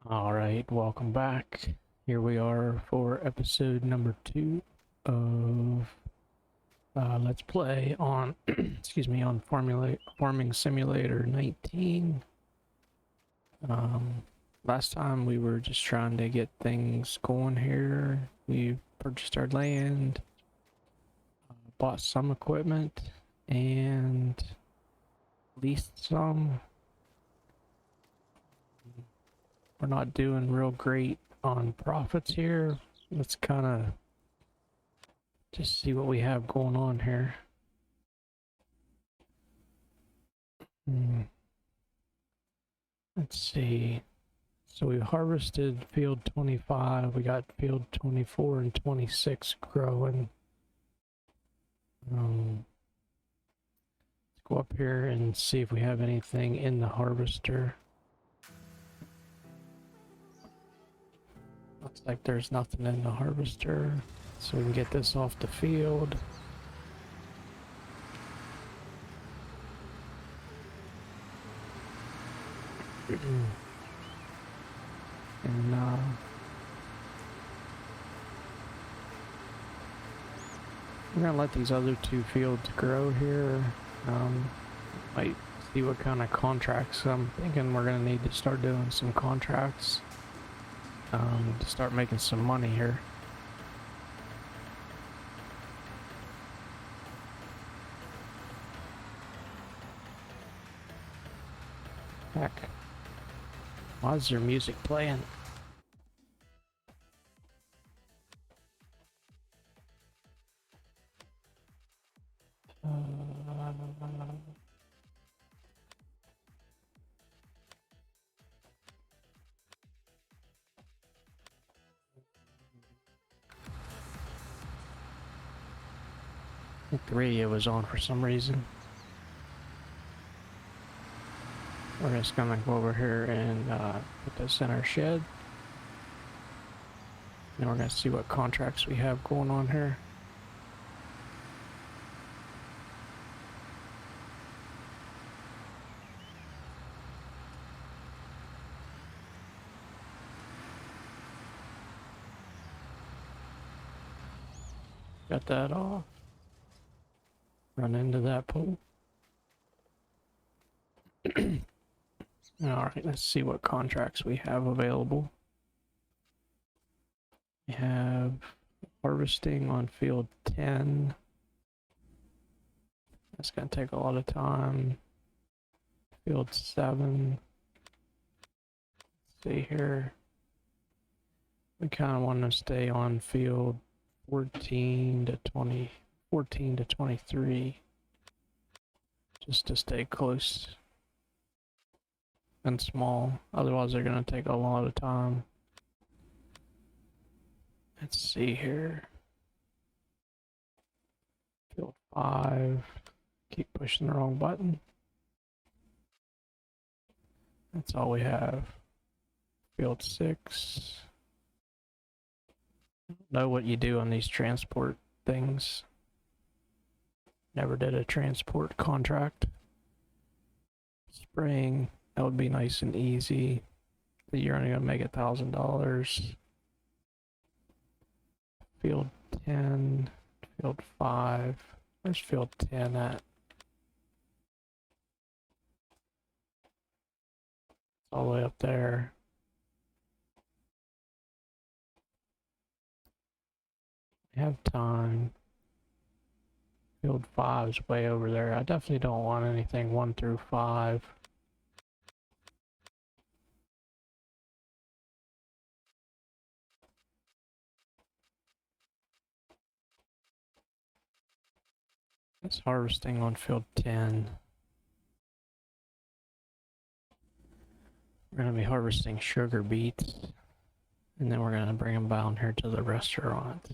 Alright, welcome back. Here we are for episode number 2 of Let's Play on, excuse me, on Farming Simulator 19. Last time we were just trying to get things going here. We purchased our land, bought some equipment, and leased some. We're not doing real great on profits here. Let's kind of just see what we have going on here. Let's see. So we harvested field 25. We got field 24 and 26 growing. Let's go up here and see if we have anything in the harvester. Looks like there's nothing in the harvester, so we can get this off the field. And we're gonna let these other two fields grow here. Might see what kind of contracts. I'm thinking we're gonna need to start doing some contracts to start making some money here. Heck, why is there music playing? I think the radio was on for some reason. We're just gonna go over here and put this in our shed. Then we're gonna see what contracts we have going on here. Got that off. Run into that pole. Alright, let's see what contracts we have available. We have harvesting on field 10. That's gonna take a lot of time. Field 7. Let's see here. We kind of want to stay on field 14 to 20, 14 to 23. Just to stay close and small, otherwise they're gonna take a lot of time. Let's see here. Field 5. Keep pushing the wrong button. That's all we have. Field 6. Know what you do on these transport things. Never did a transport contract. Spraying. That would be nice and easy. But you're only gonna make $1,000. Field 10, field 5. Where's field 10 at? It's all the way up there. We have time. Field 5 is way over there. I definitely don't want anything 1 through 5. It's harvesting on field 10. We're going to be harvesting sugar beets, and then we're going to bring them down here to the restaurant.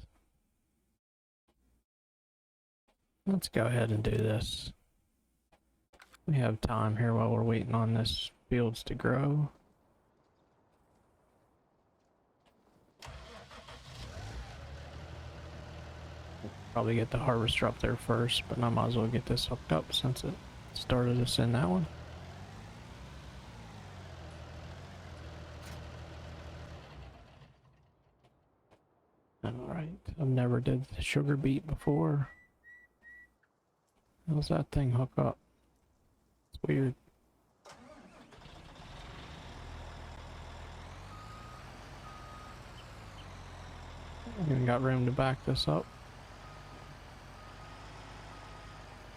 Let's go ahead and do this. We have time here while we're waiting on this fields to grow. Probably get the harvester up there first, but I might as well get this hooked up since it started us in that one. Alright, I've never did the sugar beet before. How's that thing hook up? It's weird. I even got room to back this up.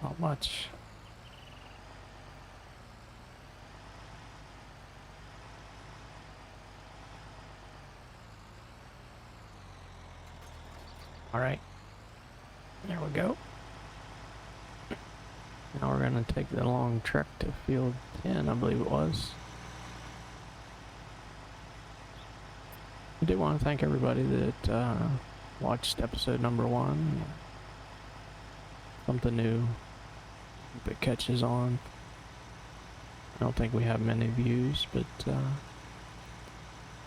Not much. Alright. There we go. Now we're gonna take the long trek to field 10, I believe it was. I do want to thank everybody that watched episode number 1. Something new. Hope it catches on. I don't think we have many views, but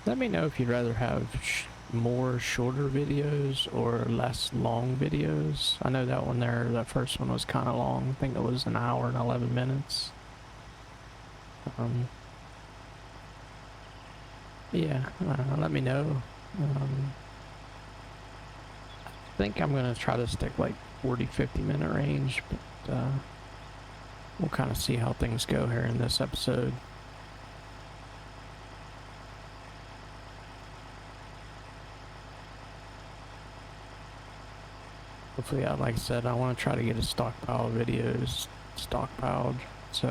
let me know if you'd rather have more shorter videos or less long videos. I know that one there, that first one was kind of long. I think it was an hour and 11 minutes. Yeah, let me know. I think I'm gonna try to stick like 40-50 minute range, but we'll kind of see how things go here in this episode. Hopefully, like I said, I want to try to get a stockpile of videos stockpiled, so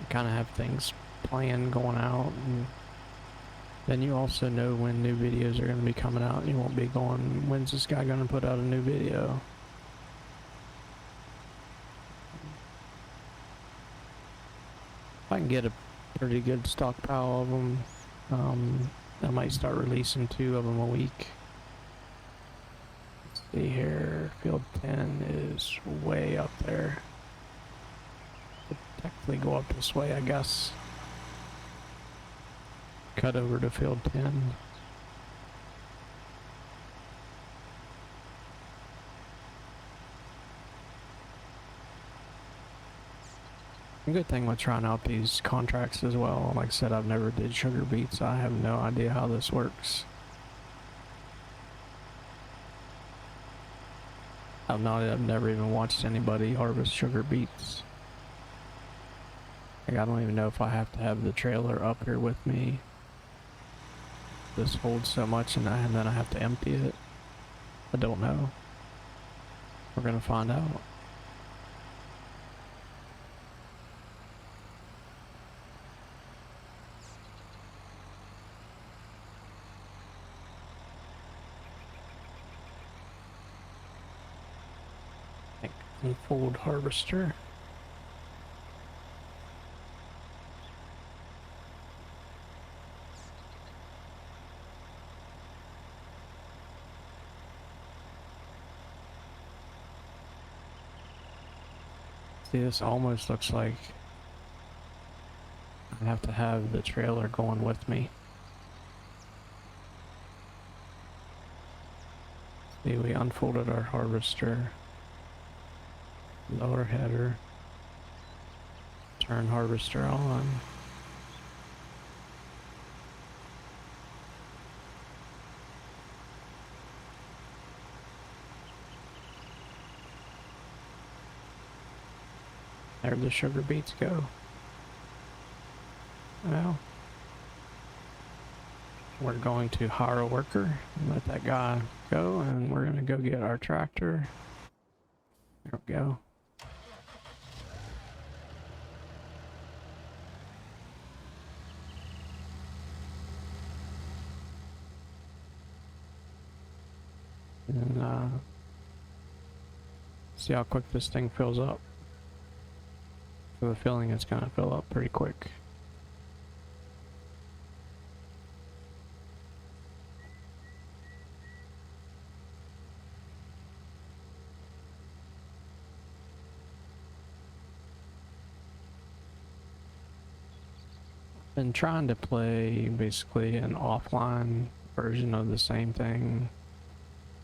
kind of have things planned going out, and then you also know when new videos are going to be coming out. You won't be going, when's this guy going to put out a new video? If I can get a pretty good stockpile of them, I might start releasing 2 of them a week. See here, field 10 is way up there. Could technically go up this way, I guess. Cut over to field 10. A good thing with trying out these contracts as well, like I said, I've never did sugar beets, so I have no idea how this works. I've never even watched anybody harvest sugar beets. Like, I don't even know if I have to have the trailer up here with me. This holds so much and then I have to empty it. I don't know. We're gonna find out. Unfold harvester. See, this almost looks like I have to have the trailer going with me. See, we unfolded our harvester. Lower header. Turn harvester on. There the sugar beets go. Well, we're going to hire a worker and let that guy go, and we're gonna go get our tractor. There we go. And see how quick this thing fills up. I have a feeling it's gonna fill up pretty quick. Been trying to play basically an offline version of the same thing,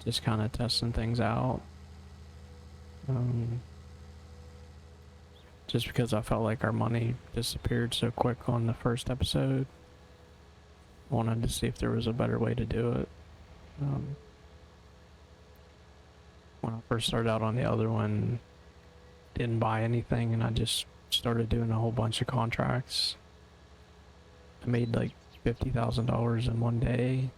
just kind of testing things out. Just because I felt like our money disappeared so quick on the first episode. Wanted to see if there was a better way to do it. When I first started out on the other one, didn't buy anything and I just started doing a whole bunch of contracts. I made like $50,000 in one day.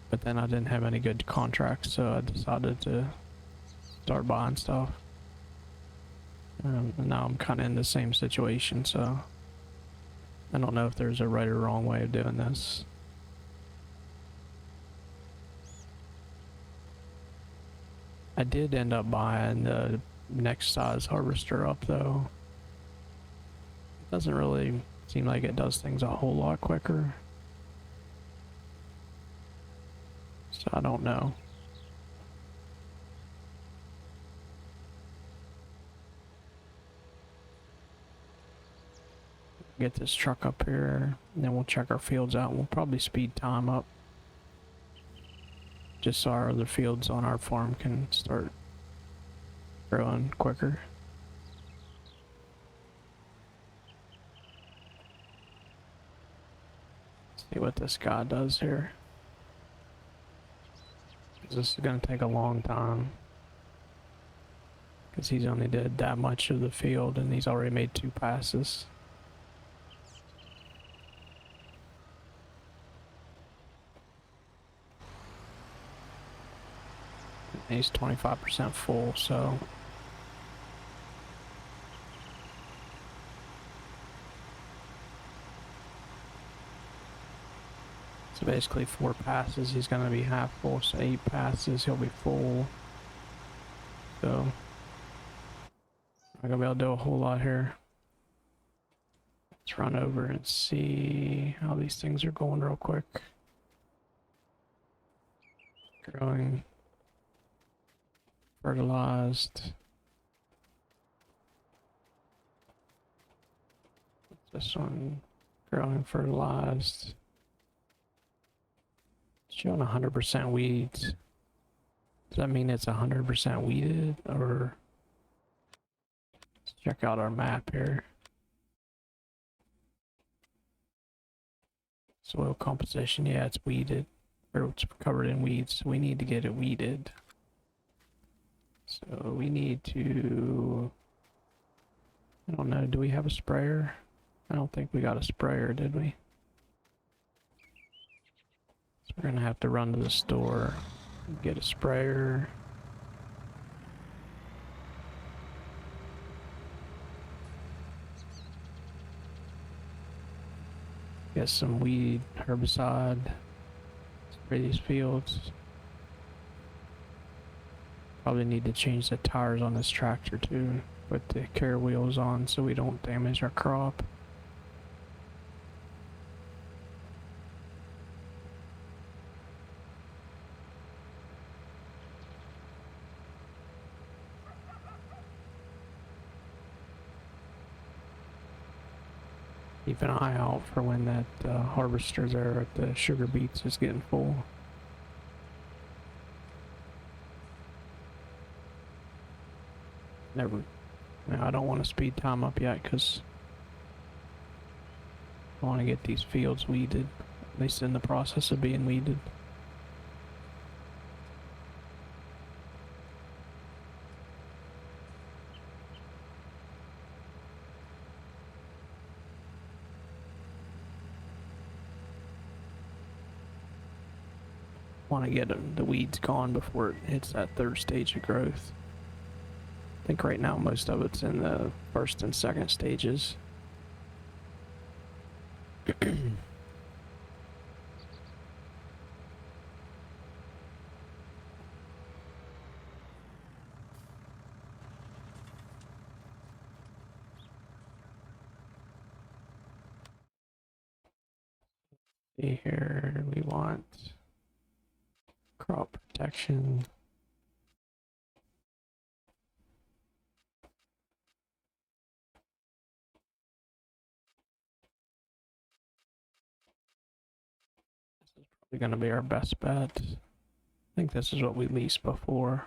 But then I didn't have any good contracts, so I decided to start buying stuff. And now I'm kind of in the same situation, so I don't know if there's a right or wrong way of doing this. I did end up buying the next size harvester up though. It doesn't really seem like it does things a whole lot quicker. So I don't know. Get this truck up here, and then we'll check our fields out. We'll probably speed time up, just so our other fields on our farm can start growing quicker. Let's see what this guy does here. This is gonna take a long time, because he's only did that much of the field, and he's already made 2 passes. He's 25% full, so basically 4 passes, he's gonna be half full, so 8 passes, he'll be full. So I'm not gonna be able to do a whole lot here. Let's run over and see how these things are going real quick. Growing. Fertilized. This one, growing, fertilized. Showing 100% weeds. Does that mean it's 100% weeded, or? Let's check out our map here. Soil composition, yeah, it's weeded, or it's covered in weeds, so we need to get it weeded. So we need to, I don't know, do we have a sprayer? I don't think we got a sprayer, did we? So we're gonna have to run to the store and get a sprayer. Get some weed herbicide, spray these fields. Probably need to change the tires on this tractor too. Put the care wheels on so we don't damage our crop. Keep an eye out for when that harvester there at the sugar beets is getting full. Never. Now, I don't want to speed time up yet because I want to get these fields weeded, at least in the process of being weeded. Want to get the weeds gone before it hits that 3rd stage of growth. I think right now most of it's in the 1st and 2nd stages. See here, we want crop protection. This is probably going to be our best bet. I think this is what we leased before.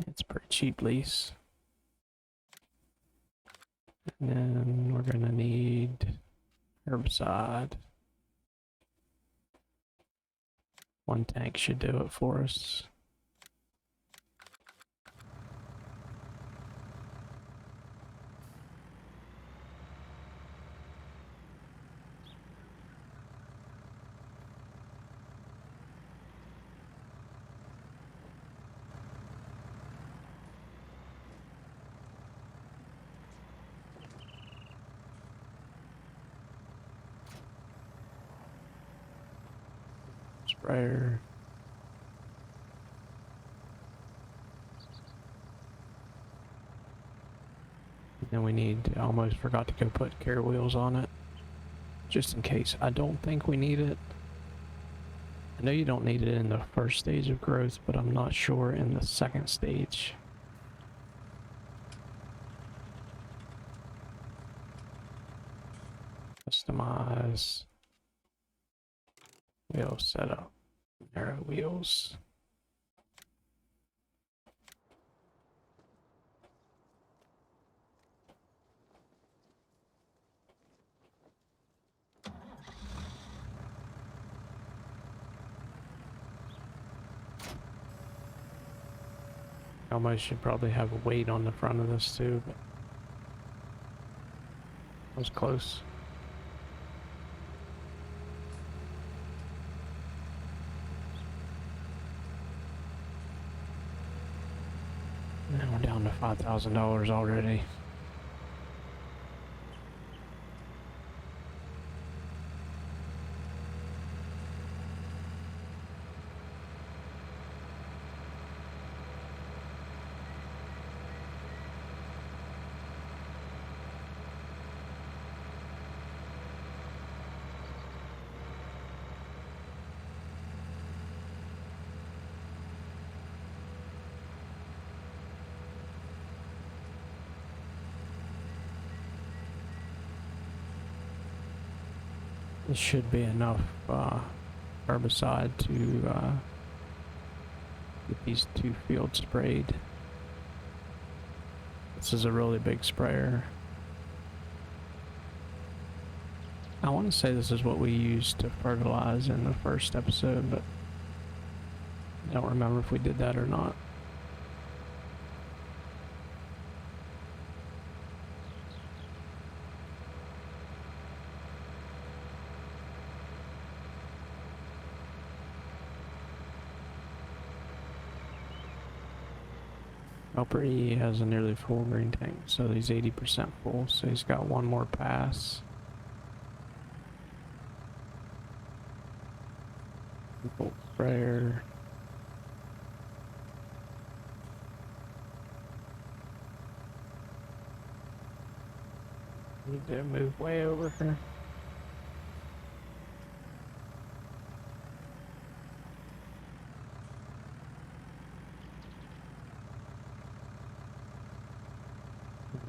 It's a pretty cheap lease. And then we're gonna need herbicide. One tank should do it for us. Sprayer. And we need, I almost forgot to go put care wheels on it. Just in case. I don't think we need it. I know you don't need it in the first stage of growth, but I'm not sure in the second stage. Customize. Wheel setup. Narrow wheels. Almost should probably have a weight on the front of this too, but that was close. Now we're down to $5,000 already. This should be enough herbicide to get these 2 fields sprayed. This is a really big sprayer. I want to say this is what we used to fertilize in the first episode, but I don't remember if we did that or not. Helper E has a nearly full green tank, so he's 80% full, so he's got one more pass. Bolt sprayer. Need to move way over here.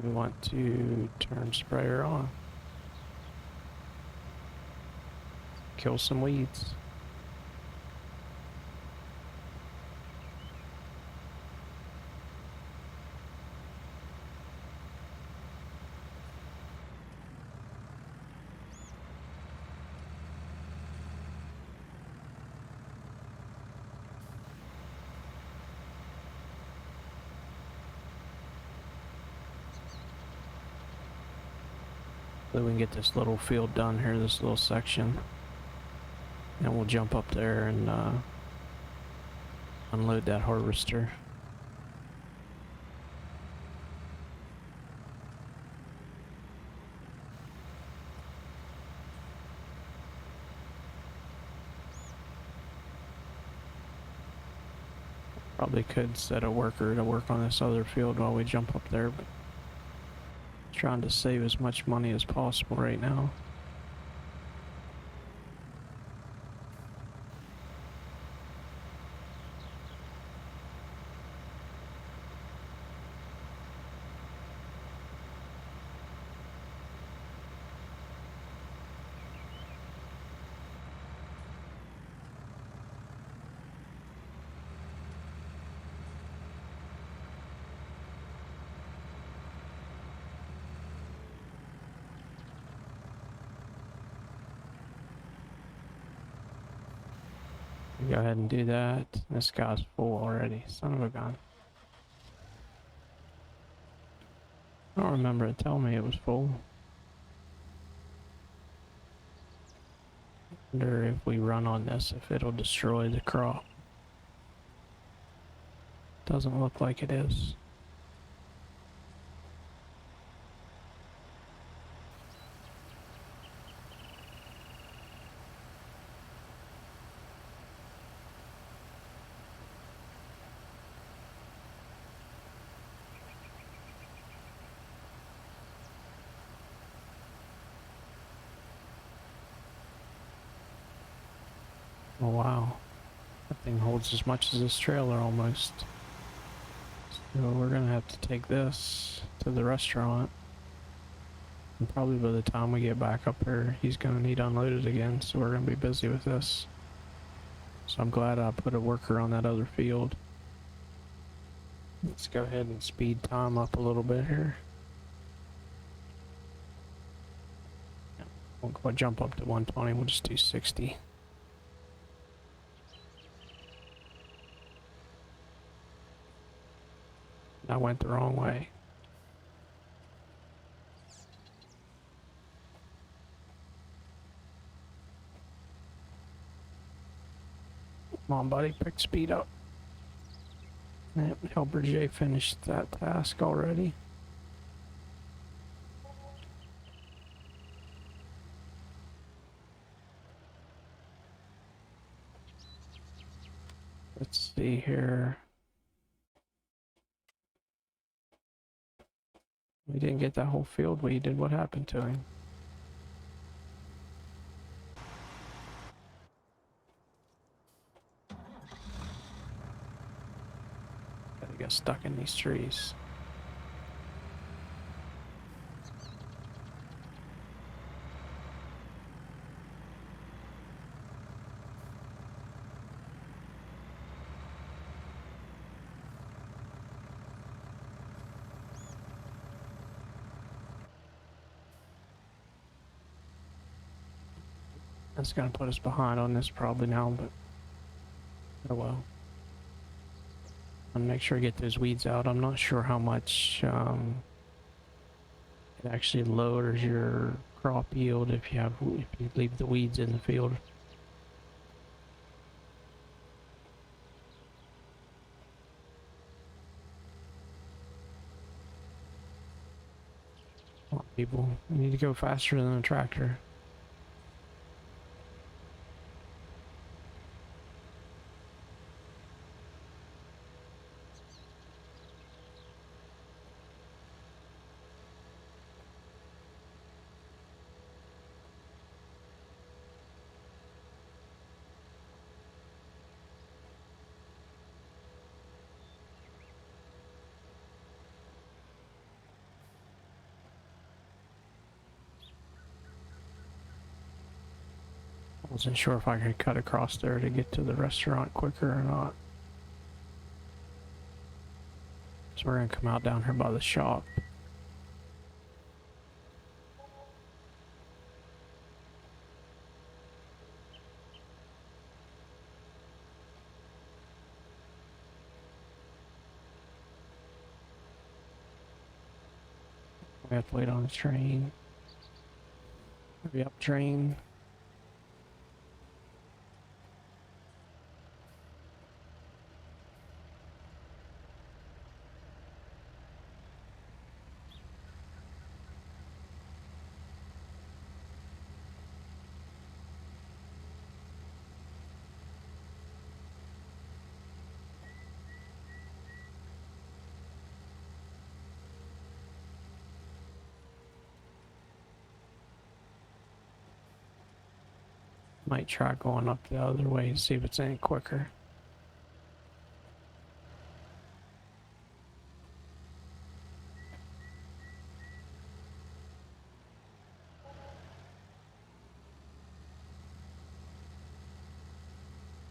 We want to turn sprayer on. Kill some weeds. So we can get this little field done here, this little section. And we'll jump up there and unload that harvester. Probably could set a worker to work on this other field while we jump up there, but trying to save as much money as possible right now. go ahead and do that. This guy's full already. Son of a gun. I don't remember it telling me it was full. Wonder if we run on this, if it'll destroy the crop. Doesn't look like it is. Oh wow, that thing holds as much as this trailer almost. So we're gonna have to take this to the restaurant. And probably by the time we get back up there, he's gonna need unloaded again, so we're gonna be busy with this. So I'm glad I put a worker on that other field. Let's go ahead and speed time up a little bit here. Won't quite jump up to 120, we'll just do 60. I went the wrong way. Come on, buddy, pick speed up. Yep, Helper J finished that task already. Let's see here. We didn't get that whole field weeded. What happened to him? Gotta get stuck in these trees. That's gonna put us behind on this probably now, but oh well. I'll make sure I get those weeds out. I'm not sure how much it actually lowers your crop yield if you leave the weeds in the field. Come on, people, we need to go faster than a tractor. I wasn't sure if I could cut across there to get to the restaurant quicker or not. So we're gonna come out down here by the shop. We have to wait on the train. Hurry up, train. Might try going up the other way and see if it's any quicker.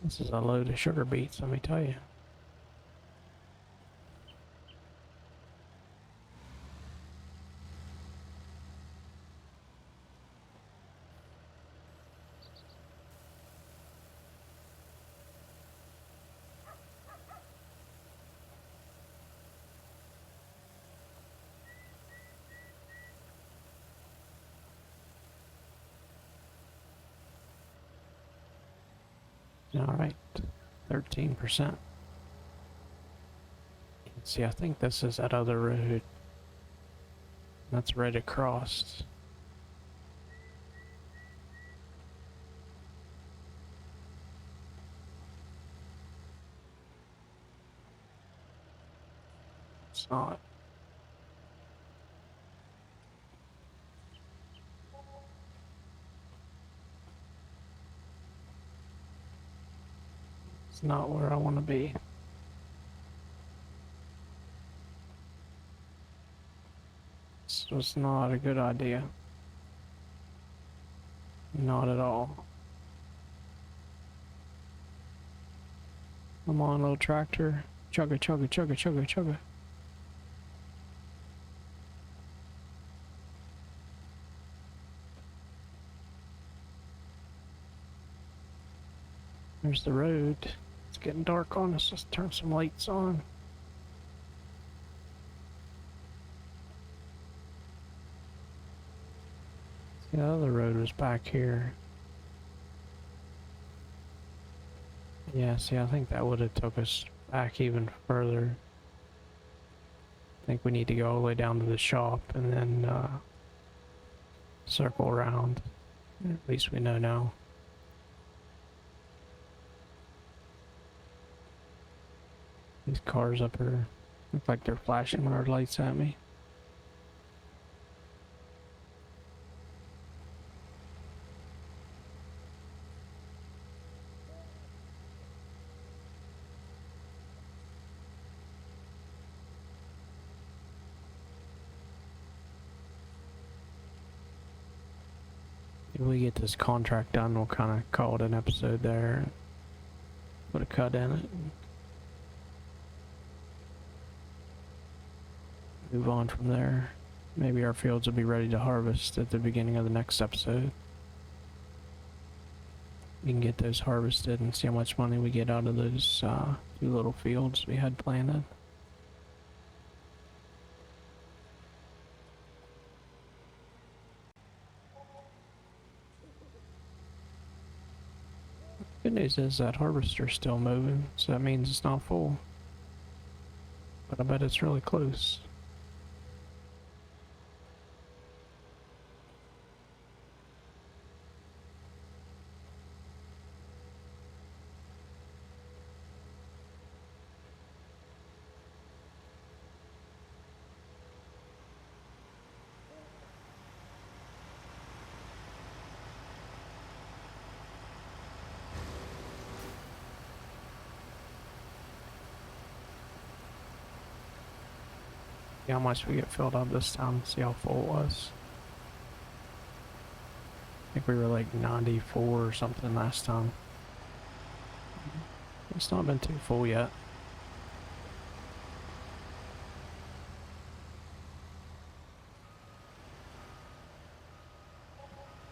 This is a load of sugar beets, let me tell you. Alright, 13%. See, I think this is that other road. That's right across. It's not. It's not where I want to be. This was not a good idea. Not at all. Come on, little tractor. Chugga, chugga, chugga, chugga, chugga. There's the road. It's getting dark on us. Let's turn some lights on. See, the other road was back here. Yeah, see, I think that would have took us back even further. I think we need to go all the way down to the shop and then circle around. At least we know now. These cars up here look like they're flashing red lights at me. If we get this contract done, we'll kind of call it an episode there. Put a cut in it. Move on from there. Maybe our fields will be ready to harvest at the beginning of the next episode. We can get those harvested and see how much money we get out of those 2 little fields we had planted. Good news is that harvester's still moving, so that means it's not full. But I bet it's really close. See how much we get filled up this time, see how full it was. I think we were like 94 or something last time. It's not been too full yet.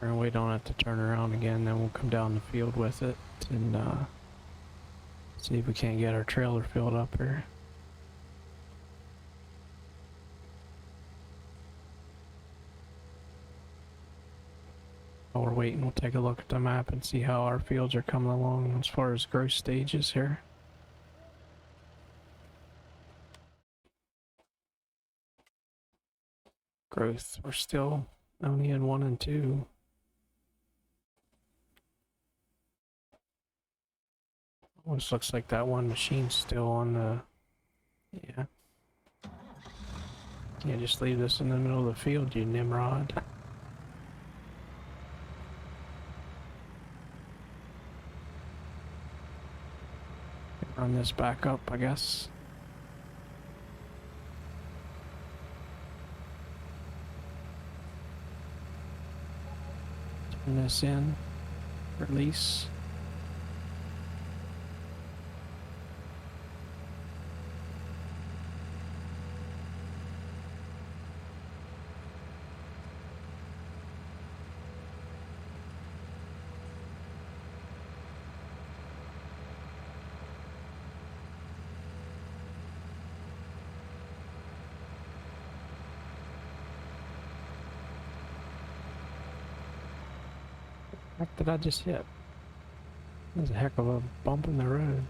We're gonna wait on it to turn around again, then we'll come down the field with it and see if we can't get our trailer filled up here. While we're waiting, we'll take a look at the map and see how our fields are coming along as far as growth stages here. Growth, we're still only in 1 and 2. Almost looks like that one machine's still on the... Yeah. Can't just leave this in the middle of the field, you Nimrod. Run this back up, I guess. Turn this in. Release. What did I just hit? There's a heck of a bump in the road.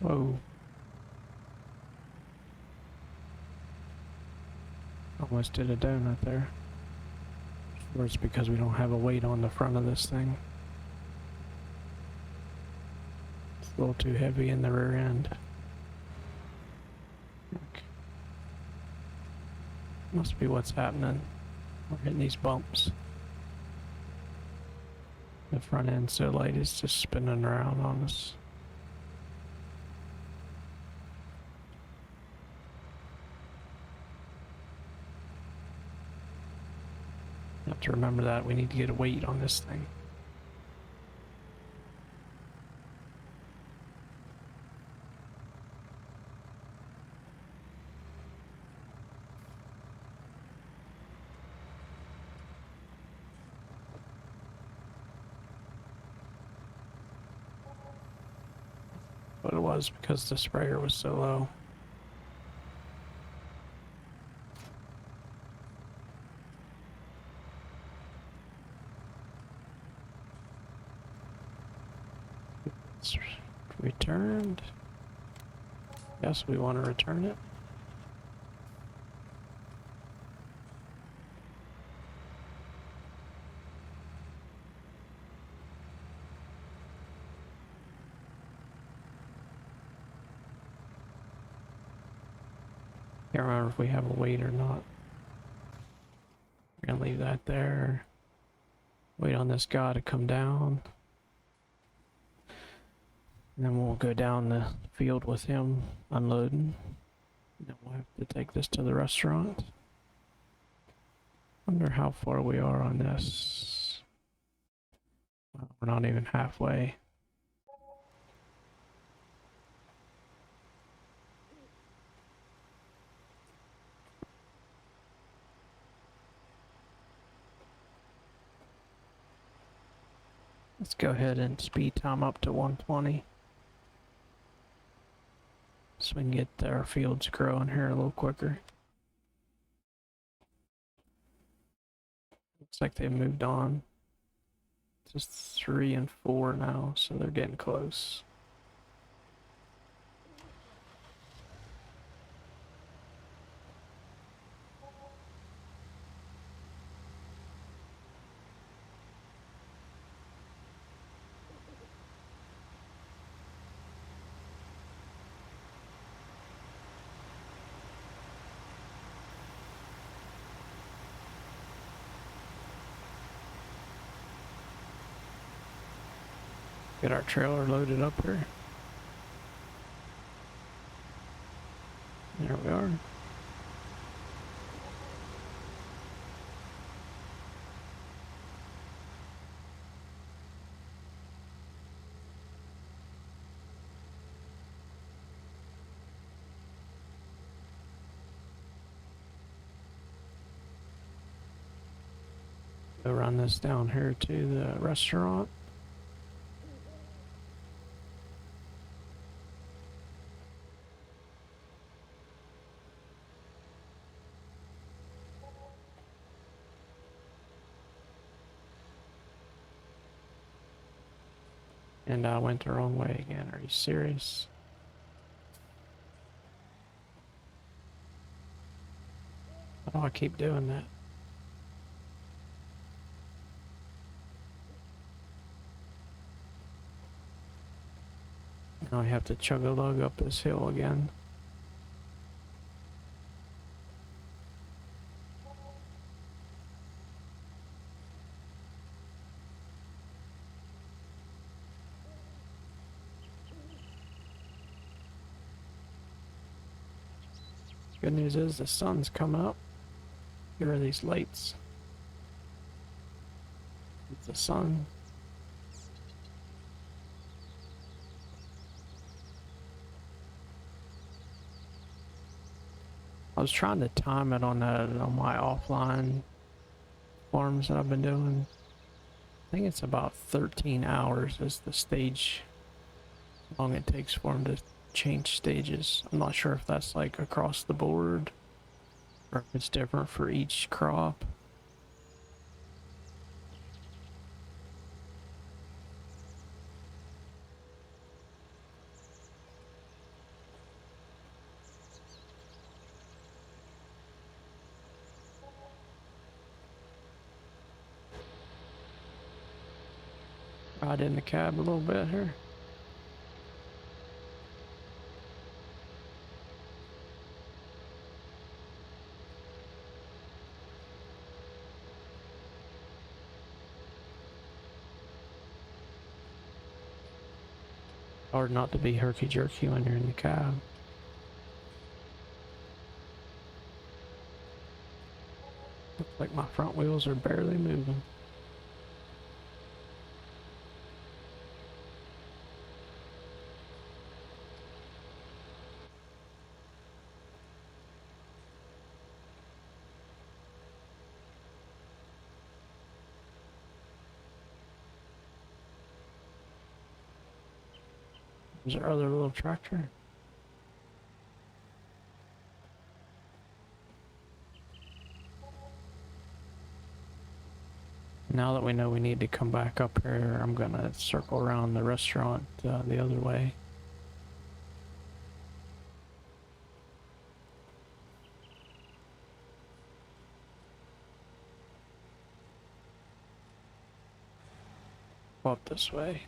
Whoa. Almost did a donut there. Or it's because we don't have a weight on the front of this thing. It's a little too heavy in the rear end. Okay. Must be what's happening. We're hitting these bumps. The front end so light is just spinning around on us. Have to remember that we need to get a weight on this thing. But it was because the sprayer was so low. It's returned. Yes, we want to return it. Can't remember if we have a weight or not. We're gonna leave that there. Wait on this guy to come down. And then we'll go down the field with him unloading. Then we'll have to take this to the restaurant. Wonder how far we are on this. Well, we're not even halfway. Let's go ahead and speed time up to 120. So we can get our fields growing here a little quicker. Looks like they've moved on. Just 3 and 4 now, so they're getting close. Get our trailer loaded up here. There we are. Go run this down here to the restaurant. And I went the wrong way again. Are you serious? Why do I keep doing that? Now I have to chug a lug up this hill again. Good news is the sun's coming up. Here are these lights. It's the sun. I was trying to time it on my offline farms that I've been doing. I think it's about 13 hours is the stage, how long it takes for them to change stages. I'm not sure if that's like across the board or if it's different for each crop. Ride in the cab a little bit here. Hard not to be herky-jerky when you're in the cab. Looks like my front wheels are barely moving. There's our other little tractor. Now that we know we need to come back up here, I'm gonna circle around the restaurant the other way. Go up this way.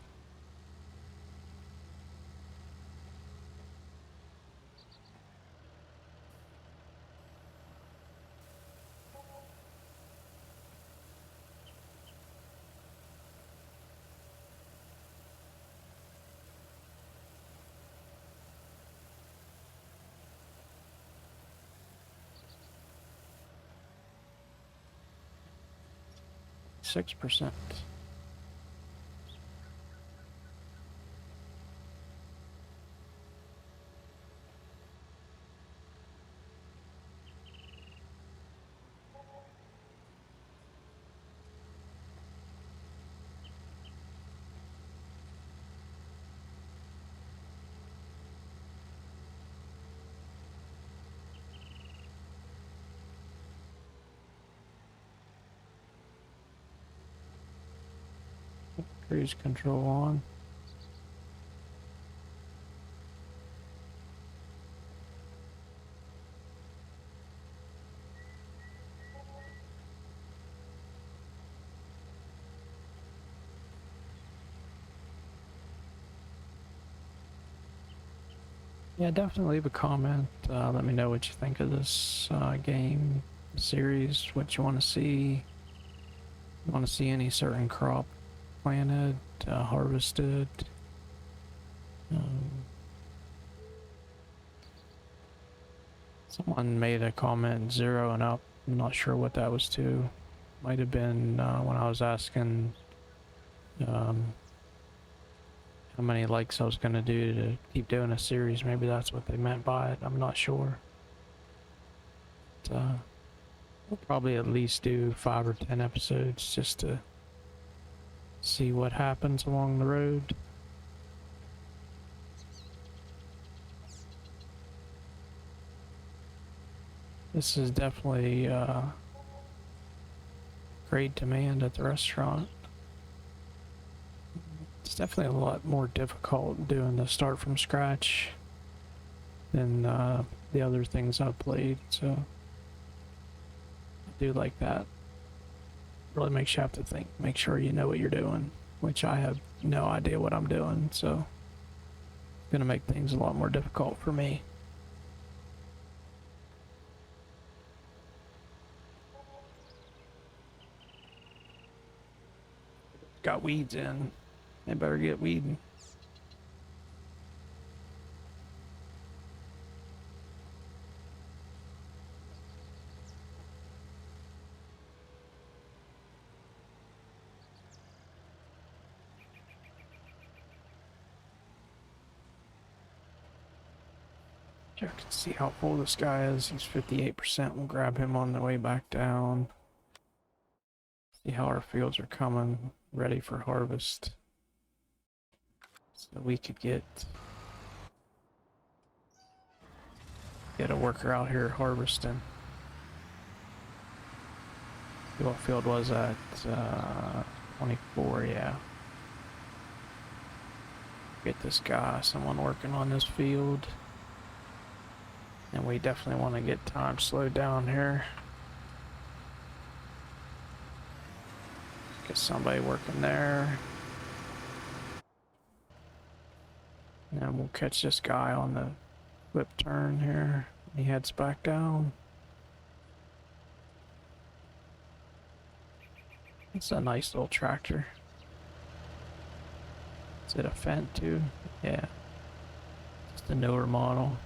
%. 'Cruise control on. Yeah, definitely leave a comment. Let me know what you think of this game series, what you want to see. You want to see any certain crop planted, harvested. Um, Someone made a comment 0 and up. I'm not sure what that was to. Might have been when I was asking how many likes I was going to do to keep doing a series. Maybe that's what they meant by it. I'm not sure. But, we'll probably at least do 5 or 10 episodes just to see what happens along the road. This is definitely great demand at the restaurant. It's definitely a lot more difficult doing the start from scratch than the other things I've played, so I do like that. Really makes you have to think, make sure you know what you're doing, which I have no idea what I'm doing, so it's gonna make things a lot more difficult for me. Got weeds in. They better get weeding. Check to see how full this guy is. He's 58%. We'll grab him on the way back down. See how our fields are coming, ready for harvest. So we could get a worker out here harvesting. See what field was at 24, yeah. Get this guy, someone working on this field. And we definitely want to get time slowed down here. Get somebody working there. And then we'll catch this guy on the flip turn here. He heads back down. It's a nice little tractor. Is it a Fendt too? Yeah. Just a newer model.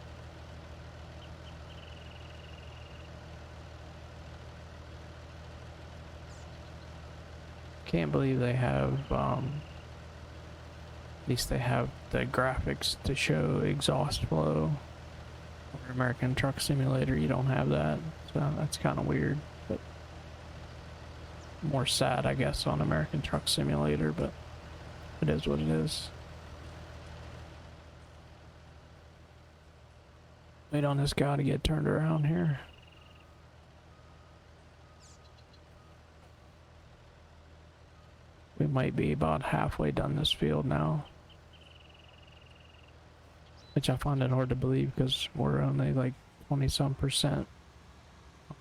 Can't believe they have, at least they have the graphics to show exhaust flow. For American Truck Simulator, you don't have that, so that's kind of weird, but more sad, I guess, on American Truck Simulator, but it is what it is. Wait on this guy to get turned around here. We might be about halfway done this field now. Which I find it hard to believe because we're only like 20-some%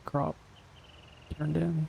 crop turned in.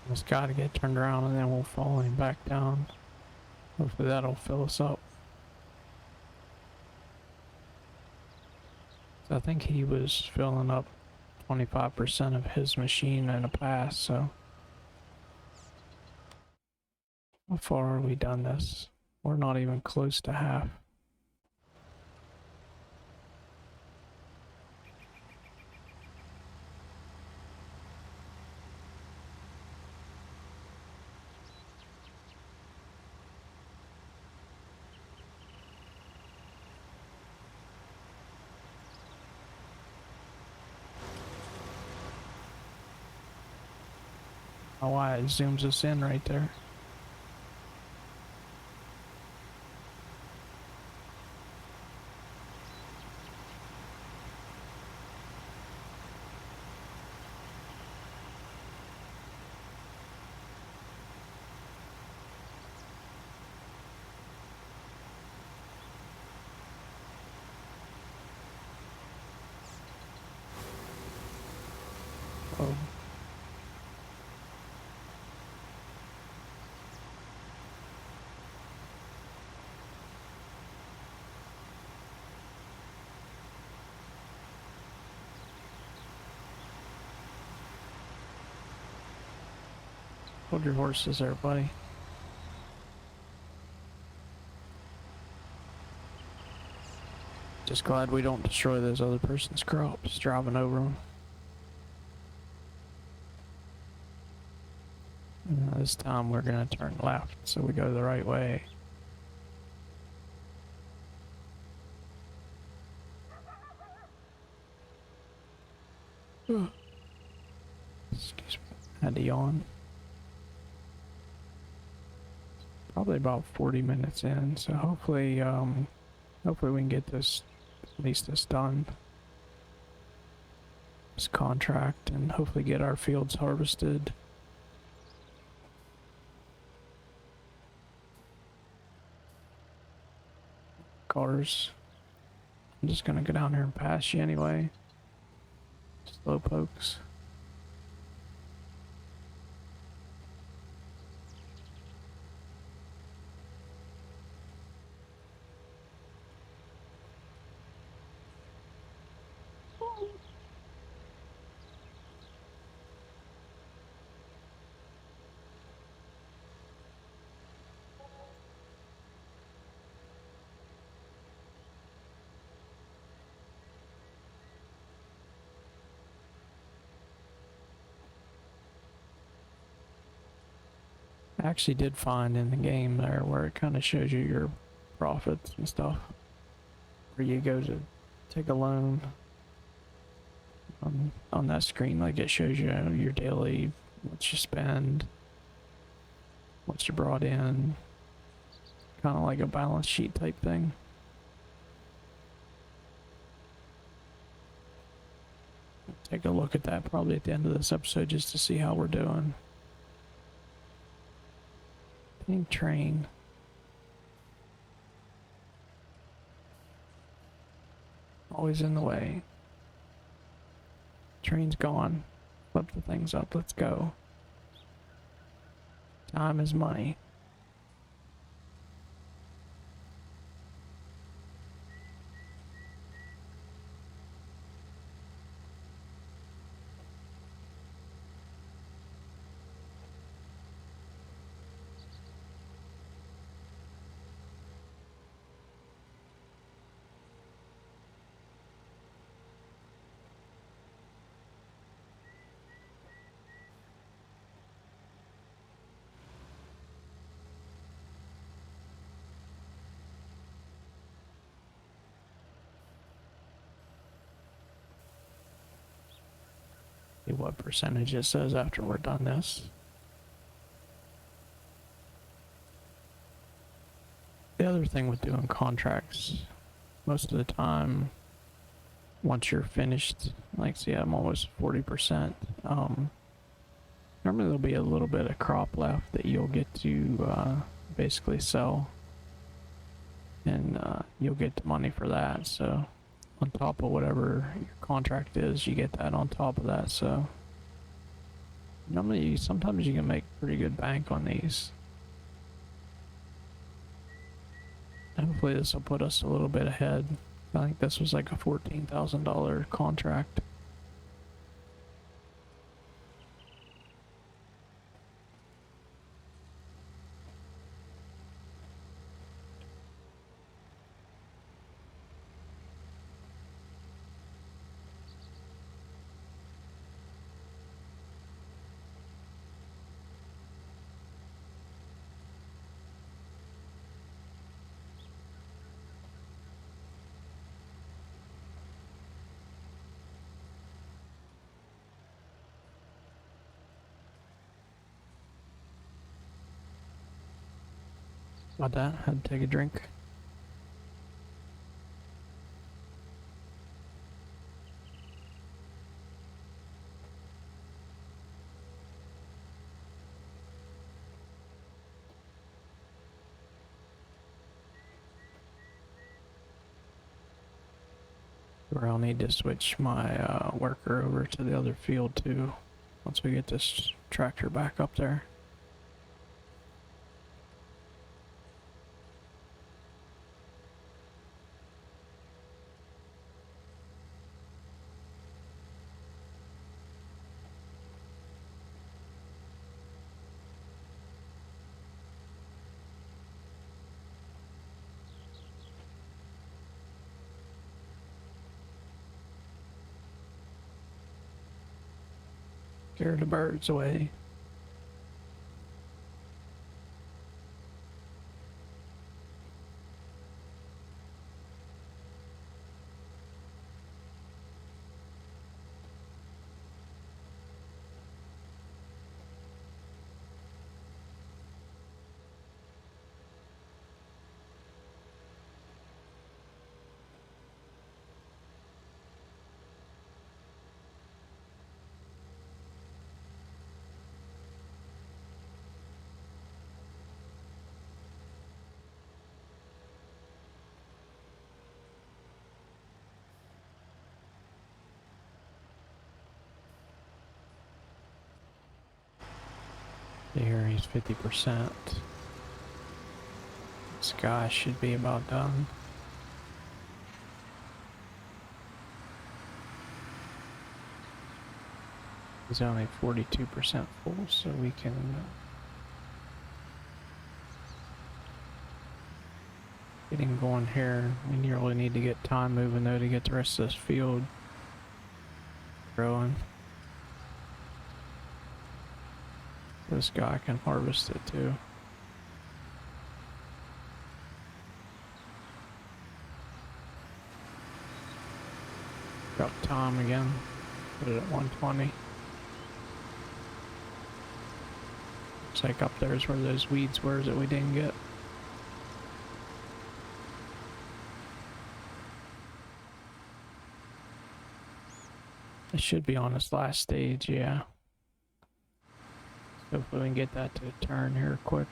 Just gotta get turned around and then we'll fall him back down. Hopefully that'll fill us up. So I think he was filling up 25% of his machine in a pass, so. How far are we done this? We're not even close to half. Oh, why it zooms us in right there. Oh. Hold your horses there, buddy. Just glad we don't destroy those other person's crops driving over them. This time we're gonna turn left, so we go the right way. Excuse me, had to yawn. Probably about 40 minutes in, so hopefully hopefully we can get this, at least this done. This contract, and hopefully get our fields harvested. cars. I'm just gonna go down here and pass you anyway. Slow pokes. I actually did find in the game there where it kind of shows you your profits and stuff. Where you go to take a loan on that screen, like it shows you your daily, what you spend, what you brought in, kind of like a balance sheet type thing. Take a look at that probably at the end of this episode just to see how we're doing. Pink train. Always in the way. Train's gone. Flip the things up. Let's go. Time is money. See what percentage it says after we're done this. The other thing with doing contracts, most of the time, once you're finished, like see I'm almost 40%, normally there'll be a little bit of crop left that you'll get to basically sell, and you'll get the money for that. So on top of whatever your contract is, you get that on top of that. So normally sometimes you can make pretty good bank on these. Hopefully this will put us a little bit ahead. I think this was like a $14,000 contract. About that, had to take a drink. Where I'll need to switch my worker over to the other field too, once we get this tractor back up there. Scare the birds away. Here he's 50%. This guy should be about done. He's only 42% full, so we can get him going here. We really need to get time moving though to get the rest of this field growing. This guy can harvest it too. Drop time again. Put it at 120. Looks like up there is where those weeds were that we didn't get. It should be on this last stage, yeah. So hopefully we can get that to turn here quick.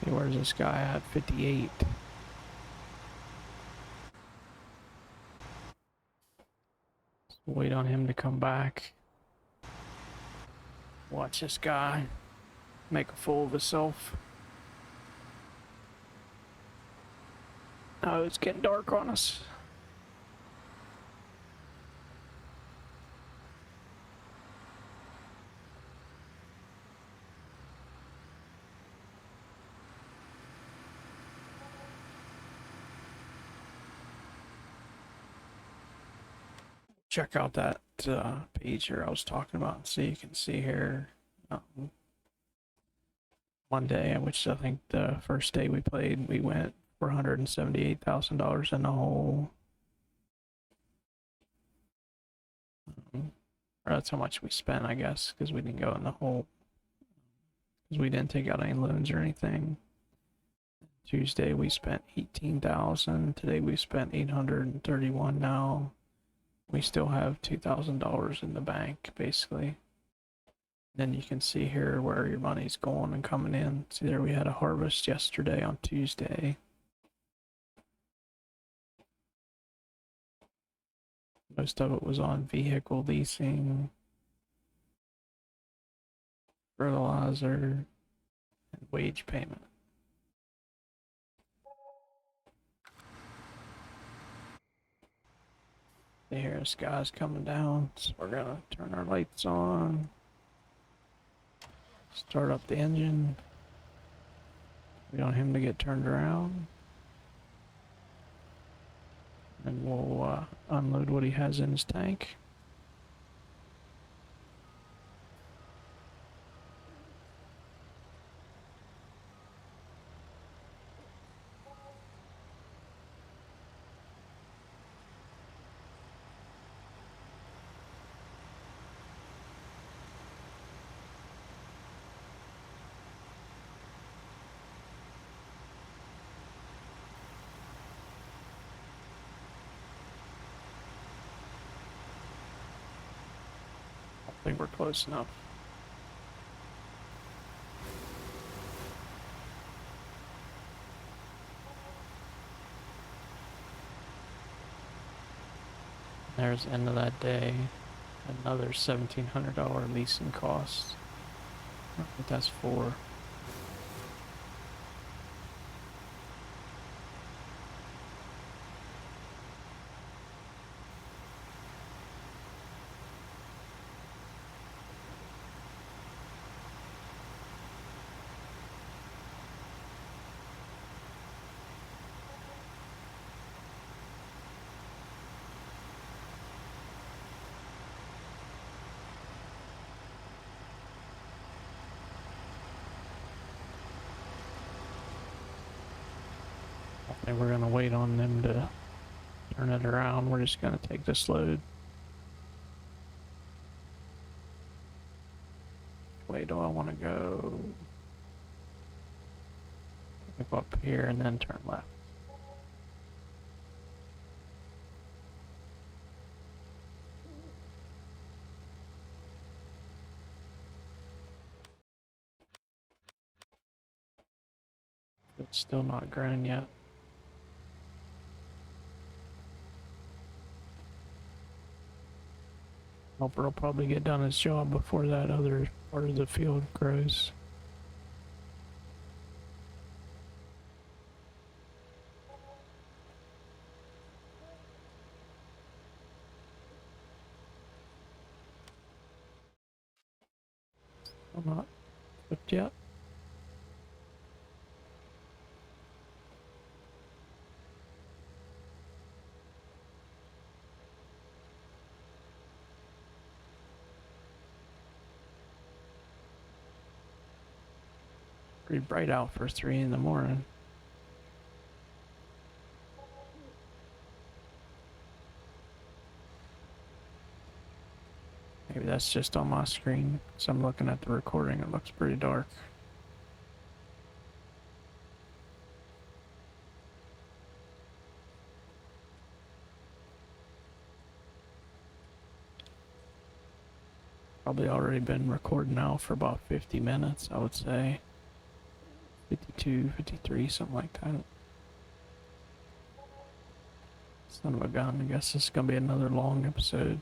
Hey, where's this guy at? 58. Wait on him to come back. Watch this guy make a fool of himself. Oh, it's getting dark on us. Check out that page here I was talking about. So you can see here one day, which I think the first day we played, we went for $178,000 in the hole. Or that's how much we spent, I guess, because we didn't go in the hole. Because we didn't take out any loans or anything. Tuesday we spent 18,000. Today we spent 831 now. We still have $2,000 in the bank, basically. Then you can see here where your money's going and coming in. See there, we had a harvest yesterday on Tuesday. Most of it was on vehicle leasing, fertilizer, and wage payment. Here, the sky's coming down, so we're gonna turn our lights on. Start up the engine. We want him to get turned around. And we'll unload what he has in his tank. I think we're close enough. There's the end of that day. Another $1,700 leasing cost. I think that's for. I think we're gonna wait on them to turn it around. We're just gonna take this load. Which way do I want to go? Go up here and then turn left. It's still not grown yet. Helper will probably get done his job before that other part of the field grows. I'm not equipped yet. Pretty bright out for 3 in the morning. Maybe that's just on my screen. So I'm looking at the recording, it looks pretty dark. Probably already been recording now for about 50 minutes, I would say. 52, 53, something like that. Son of a gun, I guess this is gonna be another long episode.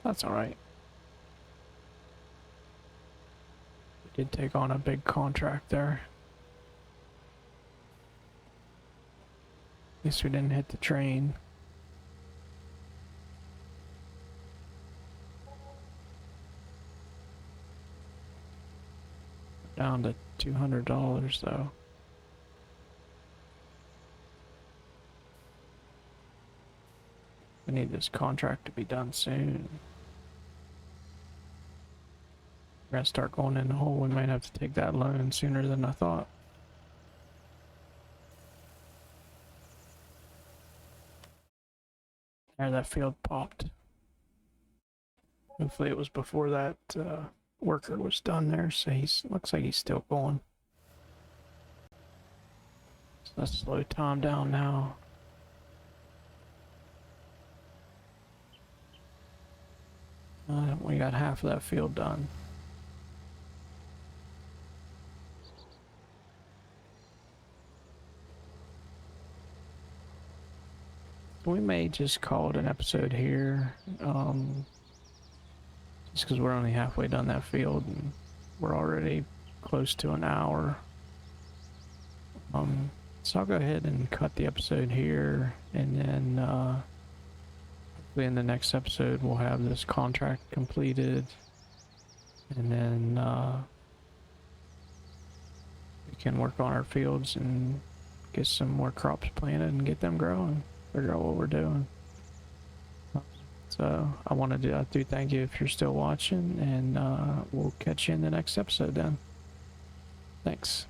That's alright. We did take on a big contract there. At least we didn't hit the train. Down to $200 though. We need this contract to be done soon. We're gonna start going in the hole. We might have to take that loan sooner than I thought. There, that field popped. Hopefully it was before that worker was done there, so looks like he's still going. So let's slow time down now. We got half of that field done. We may just call it an episode here, just because we're only halfway done that field and we're already close to an hour. So I'll go ahead and cut the episode here, and then hopefully in the next episode we'll have this contract completed, and then we can work on our fields and get some more crops planted and get them growing. Figure out what we're doing. So I do thank you if you're still watching, and we'll catch you in the next episode then. Thanks.